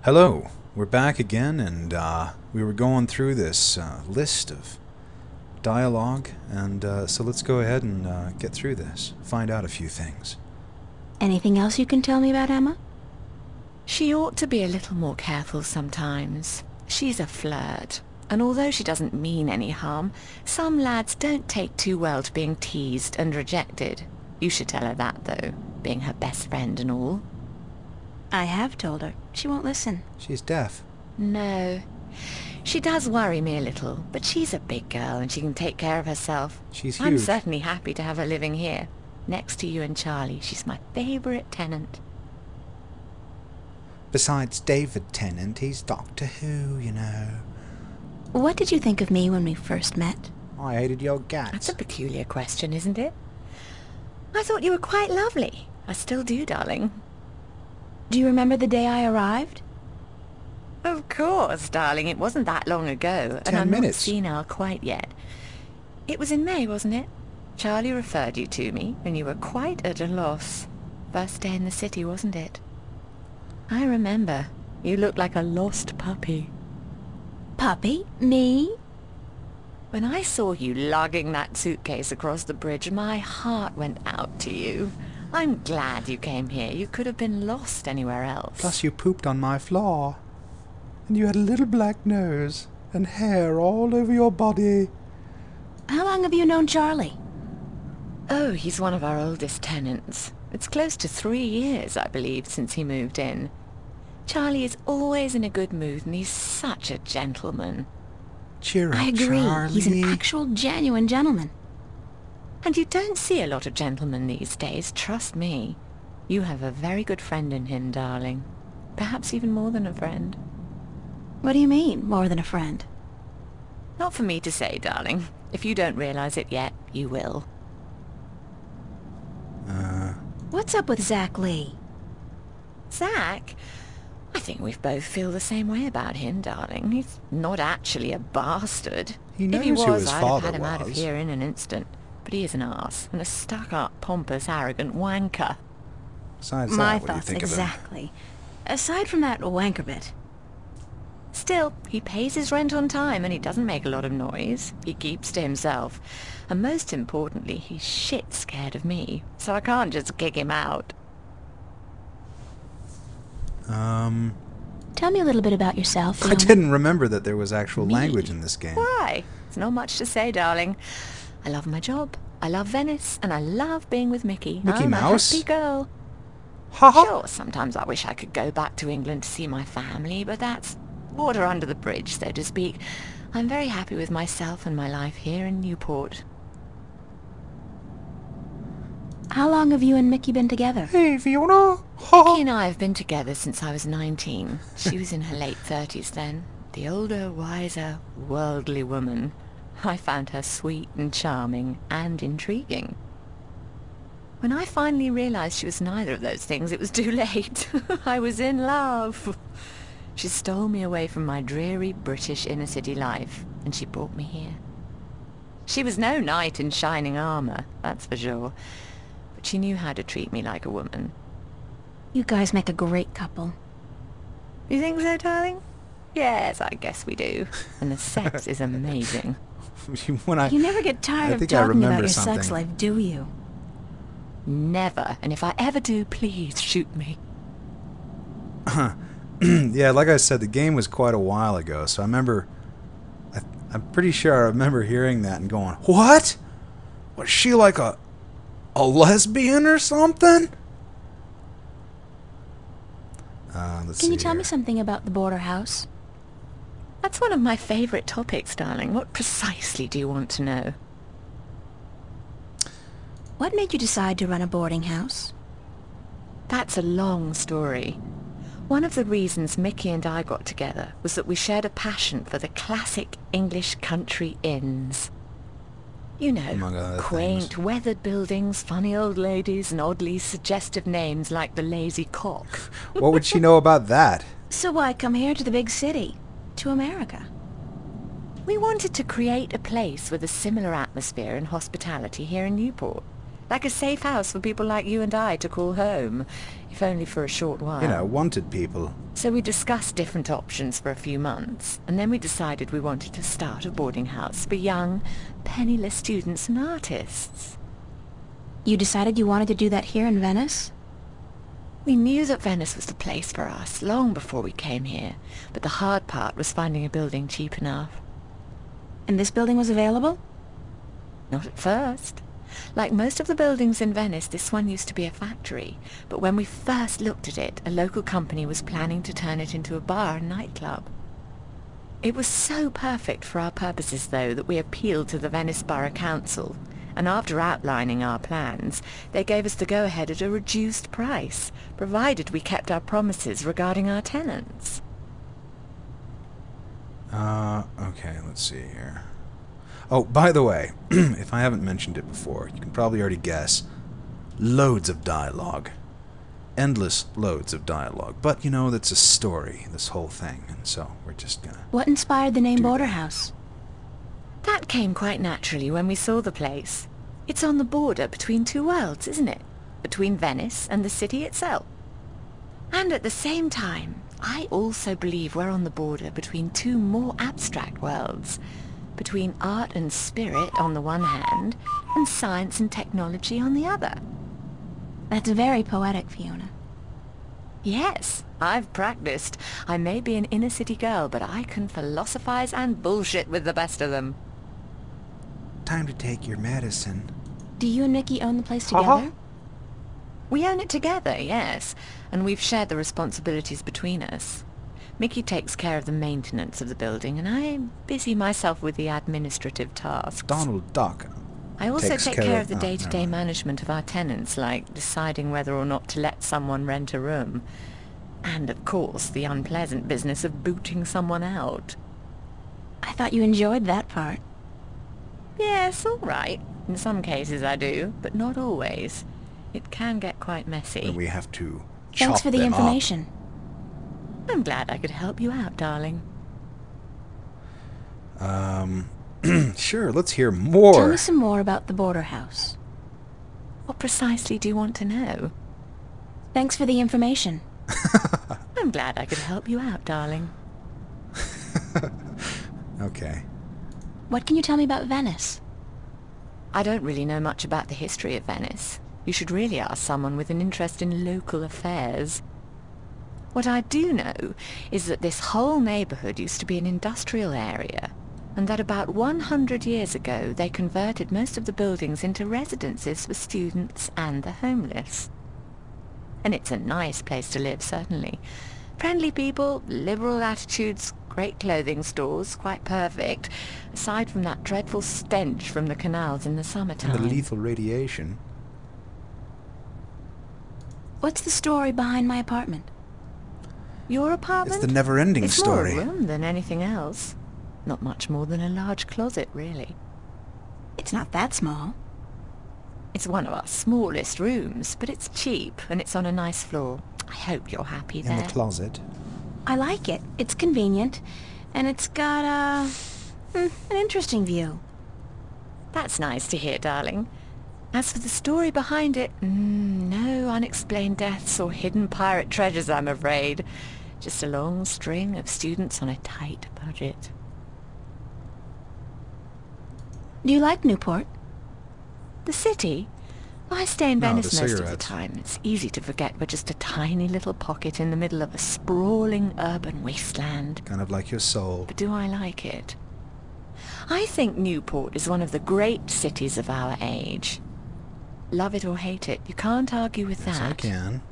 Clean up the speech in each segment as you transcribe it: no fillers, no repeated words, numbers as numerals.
Hello, we're back again, and we were going through this list of dialogue, and so let's go ahead and get through this, find out a few things. Anything else you can tell me about Emma? She ought to be a little more careful sometimes. She's a flirt, and although she doesn't mean any harm, some lads don't take too well to being teased and rejected. You should tell her that, though, being her best friend and all. I have told her. She won't listen. She's deaf. No. She does worry me a little, but she's a big girl and she can take care of herself. She's huge. I'm certainly happy to have her living here. Next to you and Charlie, she's my favourite tenant. Besides David Tennant, he's Doctor Who, you know. What did you think of me when we first met? I hated your guts. That's a peculiar question, isn't it? I thought you were quite lovely. I still do, darling. Do you remember the day I arrived? Of course, darling. It wasn't that long ago, and 10 I'm minutes. not senile quite yet. It was in May, wasn't it? Charlie referred you to me, and you were quite at a loss. First day in the city, wasn't it? I remember. You looked like a lost puppy. Puppy? Me? When I saw you lugging that suitcase across the bridge, my heart went out to you. I'm glad you came here. You could have been lost anywhere else. Plus you pooped on my floor. And you had a little black nose and hair all over your body. How long have you known Charlie? Oh, he's one of our oldest tenants. It's close to 3 years, I believe, since he moved in. Charlie is always in a good mood, and he's such a gentleman. Cheer up, I agree. Charlie. He's an actual, genuine gentleman. And you don't see a lot of gentlemen these days, trust me. You have a very good friend in him, darling. Perhaps even more than a friend. What do you mean, more than a friend? Not for me to say, darling. If you don't realize it yet, you will. What's up with Zach Lee? Zach? I think we both feel the same way about him, darling. He's not actually a bastard. He knows if he who was, his I'd have father had him out of was. here in an instant. But he is an arse, and a stuck-up, pompous, arrogant wanker. Besides My that, what do you thoughts think of him? exactly. Aside from that wanker bit. Still, he pays his rent on time, and he doesn't make a lot of noise. He keeps to himself. And most importantly, he's shit scared of me, so I can't just kick him out. Tell me a little bit about yourself. I didn't remember that there was actual Me? language in this game. Why? It's not much to say, darling. I love my job, I love Venice, and I love being with Mickey. Mickey I'm Mouse? a happy girl. Ha ha! Sure, sometimes I wish I could go back to England to see my family, but that's water under the bridge, so to speak. I'm very happy with myself and my life here in Newport. How long have you and Mickey been together? Hey, Fiona! Ha Mickey ha! and I have been together since I was 19. She was in her late 30s then. The older, wiser, worldly woman. I found her sweet and charming and intriguing. When I finally realized she was neither of those things, it was too late. I was in love. She stole me away from my dreary British inner-city life, and she brought me here. She was no knight in shining armour, that's for sure, but she knew how to treat me like a woman. You guys make a great couple. You think so, darling? Yes, I guess we do. And the sex is amazing. When I, You never get I tired of think I talking remember about your something. sex life, do you? Never. And if I ever do, please shoot me. Yeah, like I said, the game was quite a while ago, so I remember... I'm pretty sure I remember hearing that and going, what? Was she like a lesbian or something? Let's Can see you tell me here. something about the border house? That's one of my favourite topics, darling. What precisely do you want to know? What made you decide to run a boarding house? That's a long story. One of the reasons Mickey and I got together was that we shared a passion for the classic English country inns. You Among know, other quaint, things. weathered buildings, funny old ladies, and oddly suggestive names like the Lazy Cock. What would she know about that? So why come here to the big city? To America? We wanted to create a place with a similar atmosphere and hospitality here in Newport. Like a safe house for people like you and I to call home, if only for a short while. You know, wanted people. So we discussed different options for a few months, and then we decided we wanted to start a boarding house for young, penniless students and artists. You decided you wanted to do that here in Venice? We knew that Venice was the place for us long before we came here, but the hard part was finding a building cheap enough. And this building was available? Not at first. Like most of the buildings in Venice, this one used to be a factory, but when we first looked at it, a local company was planning to turn it into a bar and nightclub. It was so perfect for our purposes, though, that we appealed to the Venice Borough Council, and after outlining our plans, they gave us the go-ahead at a reduced price, provided we kept our promises regarding our tenants. Okay, let's see here. Oh, by the way, if I haven't mentioned it before, you can probably already guess. Loads of dialogue. Endless loads of dialogue. But, you know, that's a story, this whole thing, and so we're just gonna... What inspired the name Do Border that. House? That came quite naturally when we saw the place. It's on the border between two worlds, isn't it? Between Venice and the city itself. And at the same time, I also believe we're on the border between two more abstract worlds. Between art and spirit on the one hand, and science and technology on the other. That's very poetic, Fiona. Yes, I've practiced. I may be an inner-city girl, but I can philosophize and bullshit with the best of them. Time to take your medicine. Do you and Mickey own the place together? We own it together, yes, and we've shared the responsibilities between us. Mickey takes care of the maintenance of the building, and I busy myself with the administrative tasks. Donald Duck. I also takes take care care of- of the oh, day-to-day never mind. management of our tenants, like deciding whether or not to let someone rent a room. And, of course, the unpleasant business of booting someone out. I thought you enjoyed that part. Yes, all right. In some cases I do, but not always. It can get quite messy. When we have to Thanks chop for the them up. information. I'm glad I could help you out, darling. Sure, let's hear more. Tell me some more about the Border House. What precisely do you want to know? Thanks for the information. I'm glad I could help you out, darling. Okay. What can you tell me about Venice? I don't really know much about the history of Venice. You should really ask someone with an interest in local affairs. What I do know is that this whole neighborhood used to be an industrial area, and that about 100 years ago they converted most of the buildings into residences for students and the homeless. And it's a nice place to live, certainly. Friendly people, liberal attitudes, great clothing stores, quite perfect, aside from that dreadful stench from the canals in the summertime. And the lethal radiation. What's the story behind my apartment? Your apartment? It's the never-ending It's story. more a room than anything else. Not much more than a large closet, really. It's not that small. It's one of our smallest rooms, but it's cheap, and it's on a nice floor. I hope you're happy In there. the closet. I like it. It's convenient. And it's got, an interesting view. That's nice to hear, darling. As for the story behind it, no unexplained deaths or hidden pirate treasures, I'm afraid. Just a long string of students on a tight budget. Do you like Newport? The city? I stay in No, Venice the most of the cigarettes. time. It's easy to forget we're just a tiny little pocket in the middle of a sprawling urban wasteland. Kind of like your soul. But do I like it? I think Newport is one of the great cities of our age. Love it or hate it, you can't argue with Yes, that. I can.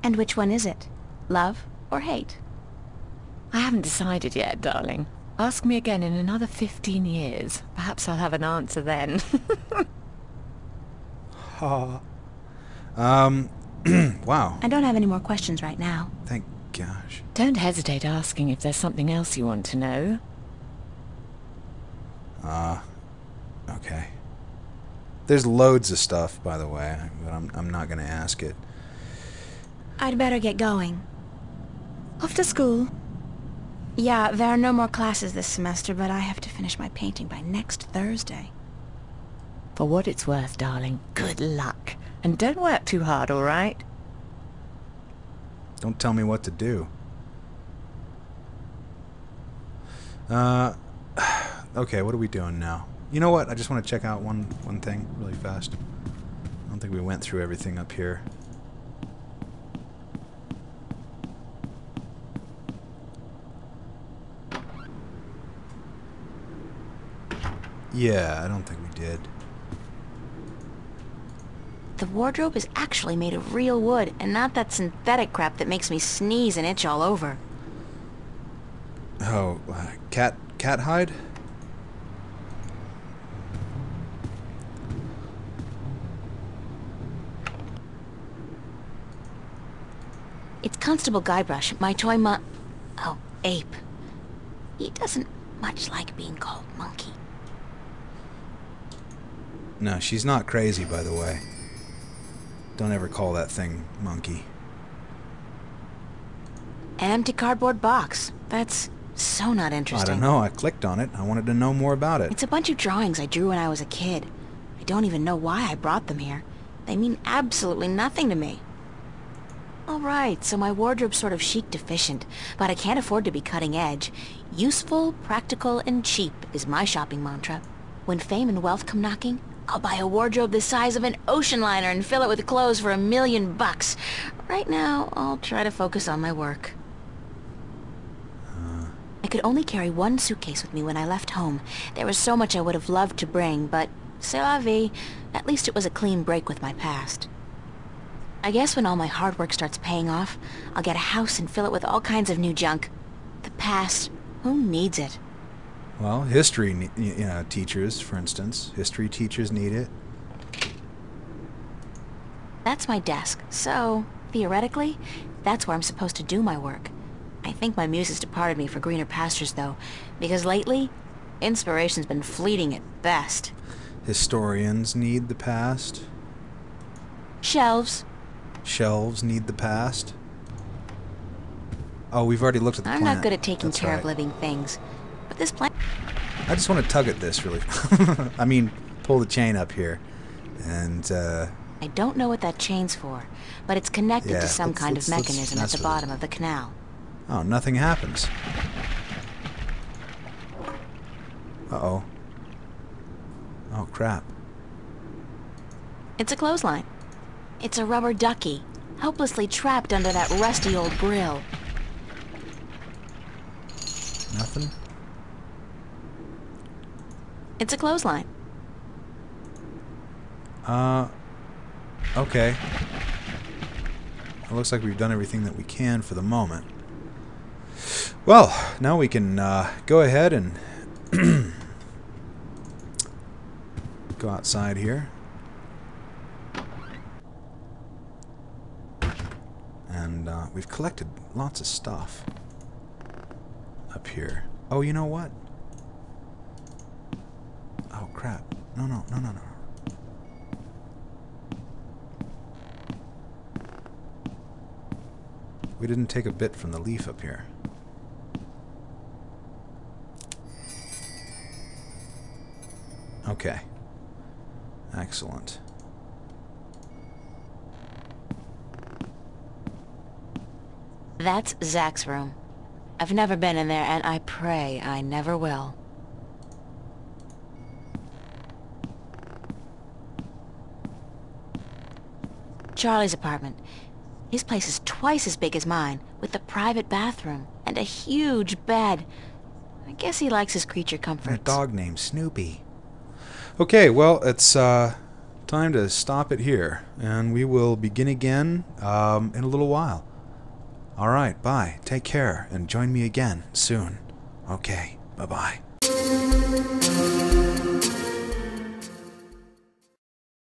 And which one is it? Love or hate? I haven't decided yet, darling. Ask me again in another 15 years. Perhaps I'll have an answer then. Ha. Wow. I don't have any more questions right now. Thank gosh. Don't hesitate asking if there's something else you want to know. Okay. There's loads of stuff, by the way, but I'm not gonna ask it. I'd better get going. Off to school. Yeah, there are no more classes this semester, but I have to finish my painting by next Thursday. For what it's worth, darling, good luck. And don't work too hard, all right? Don't tell me what to do. Okay, what are we doing now? You know what? I just want to check out one thing really fast. I don't think we went through everything up here. Yeah, I don't think we did. The wardrobe is actually made of real wood, and not that synthetic crap that makes me sneeze and itch all over. Oh, cat hide? It's Constable Guybrush, my toy oh, ape. He doesn't much like being called monkey. No, she's not crazy, by the way. Don't ever call that thing monkey. An empty cardboard box. That's so not I interesting. don't know. I clicked on it. I wanted to know more about it. It's a bunch of drawings I drew when I was a kid. I don't even know why I brought them here. They mean absolutely nothing to me. Alright, so my wardrobe's sort of chic deficient, but I can't afford to be cutting edge. Useful, practical, and cheap is my shopping mantra. When fame and wealth come knocking, I'll buy a wardrobe the size of an ocean liner and fill it with clothes for $1 million. Right now, I'll try to focus on my work. I could only carry one suitcase with me when I left home. There was so much I would have loved to bring, but c'est la vie. At least it was a clean break with my past. I guess when all my hard work starts paying off, I'll get a house and fill it with all kinds of new junk. The past, who needs it? Well, history, teachers, for instance. History teachers need it. That's my desk, so, theoretically, that's where I'm supposed to do my work. I think my muse has departed me for greener pastures, though, because lately, inspiration's been fleeting at best. Historians need the past. Shelves. Shelves need the past. Oh, we've already looked at the I'm plant. not good at taking That's care of right. living things, but this plant... I just want to tug at this, really. I mean, pull the chain up here. And, I don't know what that chain's for, but it's connected yeah, to some kind of let's mechanism at mess the with bottom it. of the canal. Oh, nothing happens. Uh-oh. Oh, crap. It's a clothesline. It's a rubber ducky, helplessly trapped under that rusty old grill. Nothing? It's a clothesline. Okay. It looks like we've done everything that we can for the moment. Well, now we can go ahead and go outside here. And we've collected lots of stuff up here. Oh, you know what? Oh, crap. No. We didn't take a bit from the leaf up here. Okay. Excellent. That's Zach's room. I've never been in there, and I pray I never will. Charlie's apartment. His place is twice as big as mine, with a private bathroom and a huge bed. I guess he likes his creature And a comforts. dog named Snoopy. Okay, well, it's time to stop it here, and we will begin again in a little while. All right, bye. Take care, and join me again soon. Okay, bye-bye.